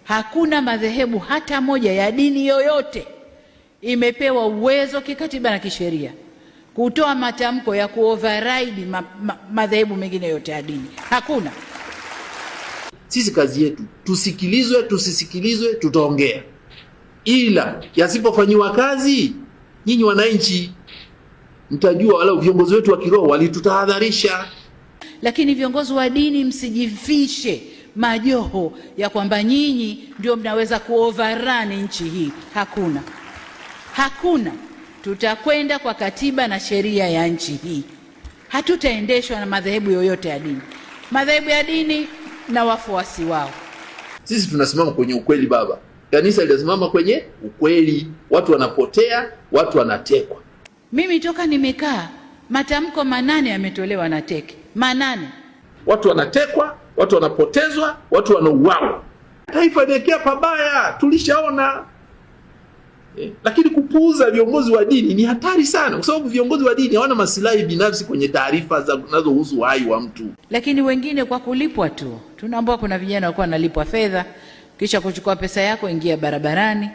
Hakuna madhehebu hata moja ya dini yoyote imepewa uwezo kikatiba na kisheria kutoa matamko ya kuoverride madhehebu mengine yote ya dini. Hakuna. Sisi kazi yetu tusikilizwe, tusisikilizwe, tutaongea, ila yasipofanyiwa kazi, nyinyi wananchi mtajua, wala viongozi wetu wa kiroho walitutahadharisha. Lakini viongozi wa dini, msijifishe majoho ya kwamba nyinyi ndio mnaweza kuoverrun nchi hii. Hakuna, hakuna. Tutakwenda kwa katiba na sheria ya nchi hii. Hatutaendeshwa na madhehebu yoyote ya dini. Madhehebu ya dini na wafuasi wao. Sisi tunasimama kwenye ukweli baba. Kanisa linasimama kwenye ukweli. Watu wanapotea, watu wanatekwa. Mimi toka nimekaa, matamko 8 yametolewa na teke. 8. Watu wanatekwa, watu wanapotezwa, watu wanauawa. Taifa linaelekea pabaya, tulishaona. Lakini kupuuza viongozi wa dini ni hatari sana, kwa sababu viongozi wa dini hawana maslahi binafsi kwenye taarifa zinazohusu uhai wa mtu. Lakini wengine kwa kulipwa tu. Tunaambiwa kuna vijana walikuwa wanalipwa fedha, kisha kuchukua pesa yako ingia barabarani.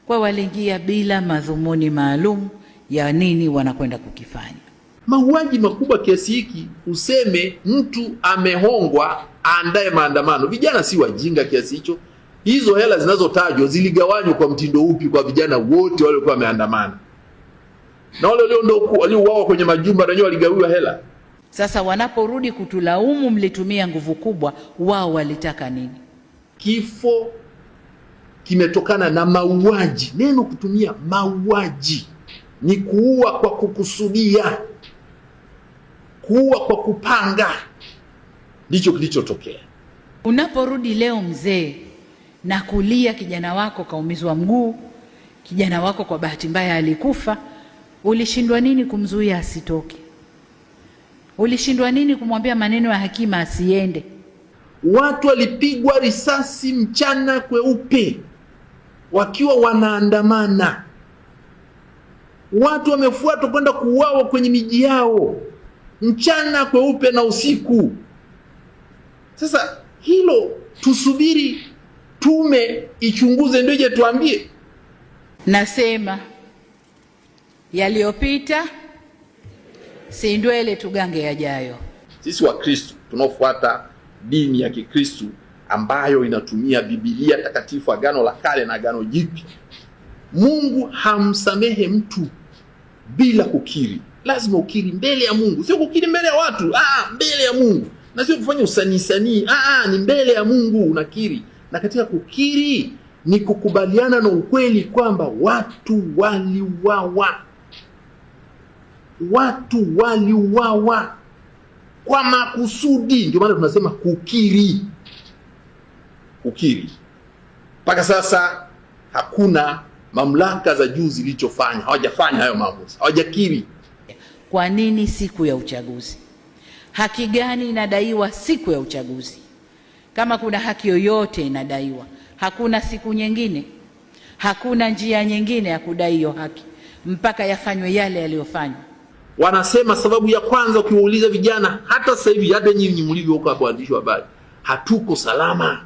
Kwa waliingia bila madhumuni maalum ya nini wanakwenda kukifanya. Mauaji makubwa kiasi hiki, useme mtu amehongwa aandae maandamano. Vijana si wajinga kiasi hicho. Hizo hela zinazotajwa ziligawanywa kwa mtindo upi kwa vijana wote wale walikuwa wameandamana? Na wale waliouawa kwenye majumba na wenyewe waligawiwa hela. Sasa wanaporudi kutulaumu mlitumia nguvu kubwa, wao walitaka nini? Kifo kimetokana na mauaji. Neno kutumia mauaji ni kuua kwa kukusudia, kuua kwa kupanga. Ndicho kilichotokea. Unaporudi leo mzee na kulia kijana wako kaumizwa mguu, kijana wako kwa bahati mbaya alikufa, ulishindwa nini kumzuia asitoke? Ulishindwa nini kumwambia maneno ya hakima asiende? Watu walipigwa risasi mchana kweupe wakiwa wanaandamana. Watu wamefuatwa kwenda kuuawa kwenye miji yao mchana kweupe na usiku. Sasa hilo tusubiri tume ichunguze ndio je tuambie? Nasema yaliyopita si ndwele, tugange yajayo. Sisi wa Kristo tunaofuata dini ya Kikristo ambayo inatumia Biblia takatifu, Agano la Kale na Agano Jipya, Mungu hamsamehe mtu bila kukiri. Lazima ukiri mbele ya Mungu, sio kukiri mbele ya watu. Mbele ya Mungu, na sio kufanya usanii. Ni mbele ya Mungu unakiri. Na katika kukiri ni kukubaliana na ukweli kwamba watu waliuawa. Watu waliuawa kwa makusudi. Ndio maana tunasema kukiri. Kukiri. Mpaka sasa hakuna mamlaka za juu zilichofanya, hawajafanya hayo maamuzi, hawajakiri. Kwa nini siku ya uchaguzi? Haki gani inadaiwa siku ya uchaguzi? Kama kuna haki yoyote inadaiwa, hakuna siku nyingine, hakuna njia nyingine ya kudai hiyo haki mpaka yafanywe yale yaliyofanywa. Wanasema sababu ya kwanza, ukiwauliza vijana hata sasa hivi, hata nyinyi mlivyo huko kwa waandishi wa habari, hatuko salama.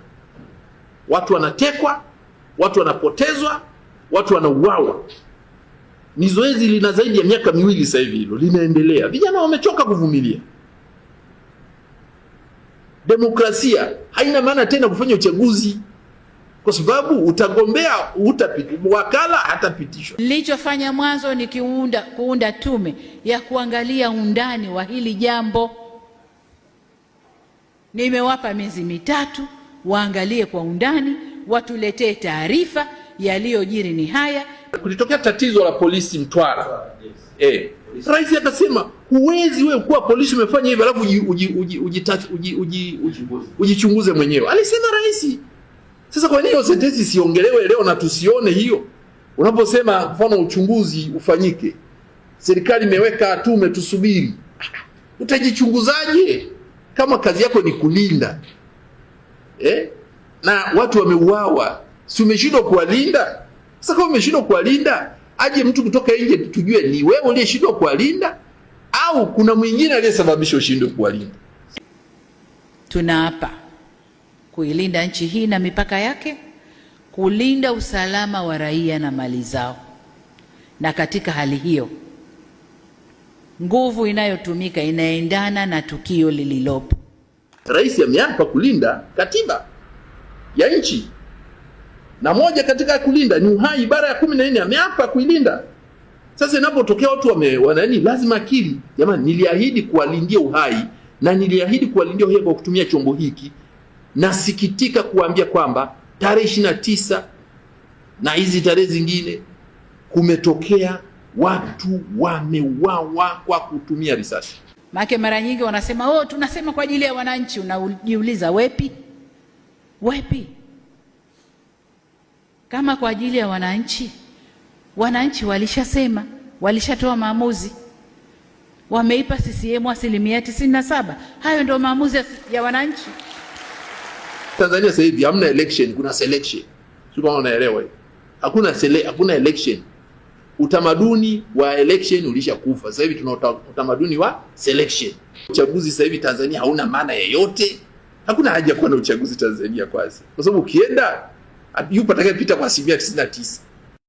Watu wanatekwa, watu wanapotezwa, watu wanauawa. Ni zoezi lina zaidi ya miaka 2 sasa hivi, hilo linaendelea. Vijana wamechoka kuvumilia. Demokrasia haina maana tena kufanya uchaguzi, kwa sababu utagombea wakala hatapitishwa. Nilichofanya mwanzo ni kuunda tume ya kuangalia undani wa hili jambo. Nimewapa miezi 3 waangalie kwa undani, watuletee taarifa yaliyojiri ni haya. Kulitokea tatizo la polisi Mtwara. Rais akasema huwezi wewe kuwa polisi umefanya hivi alafu ujichunguze mwenyewe. Alisema rais. Sasa kwa nini hiyo sentensi siongelewe leo na tusione hiyo? Unaposema mfano uchunguzi ufanyike, serikali imeweka tume tusubiri, utajichunguzaje kama kazi yako ni kulinda? Na watu wameuawa, si umeshindwa kuwalinda? Sasa kama umeshindwa kuwalinda, aje mtu kutoka nje tujue ni wewe uliyeshindwa kuwalinda au kuna mwingine aliyesababisha ushindwe kuwalinda. Tunaapa kuilinda nchi hii na mipaka yake, kulinda usalama wa raia na mali zao. Na katika hali hiyo, nguvu inayotumika inaendana na tukio lililopo. Rais ameapa kulinda katiba ya nchi, na moja katika kulinda ni uhai. Ibara ya 14 ameapa kuilinda. Sasa inapotokea watu wanani, lazima akili, jamani, niliahidi kuwalindia uhai na niliahidi kuwalindia uhai kwa kutumia chombo hiki. Nasikitika kuambia kwamba tarehe 29 na hizi tarehe zingine kumetokea watu wameuawa kwa kutumia risasi. Maana mara nyingi wanasema tunasema kwa ajili ya wananchi. Unajiuliza wepi? Kama kwa ajili ya wananchi, wananchi walishasema, walishatoa maamuzi, wameipa CCM 97%. Hayo ndio maamuzi ya wananchi. Tanzania sasa hivi hamna election, kuna selection. Sio kama unaelewa hiyo. Hakuna election. Utamaduni wa election ulishakufa. Sasa hivi tuna utamaduni wa selection. Uchaguzi sasa hivi Tanzania hauna maana yoyote. Hakuna haja kuwa na uchaguzi Tanzania kwanza. Kwa sababu ukienda yupo atakayepita kwa 99%.